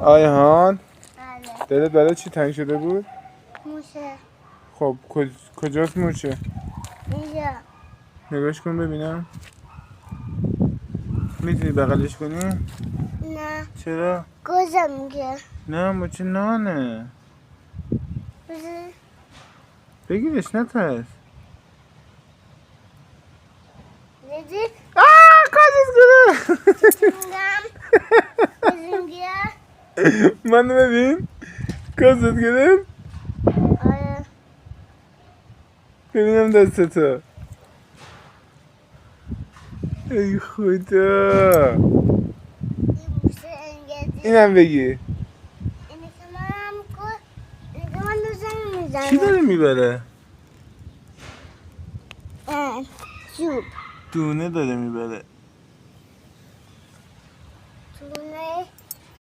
آیهان بله. دلت برای چی تنگ شده بود؟ موشه. خب کجاست موشه؟ اینجا. نگاش کن ببینم. میتونی بغلش کنی؟ نه. چرا؟ گوزم میگه. نه موچه نانه. بذار. بگیرش نترس. دیدی؟ کازش کنه. میگم. بزنگیه. منو ببین کازت گرفت. آره. ببینم دستتو. ای خدا. این موشه انگلیسی. اینم بگی. اینه که منم کن. اینه که من دوزنی میزنم. چی داره میبره؟ سوپ. دونه داره میبره. تونه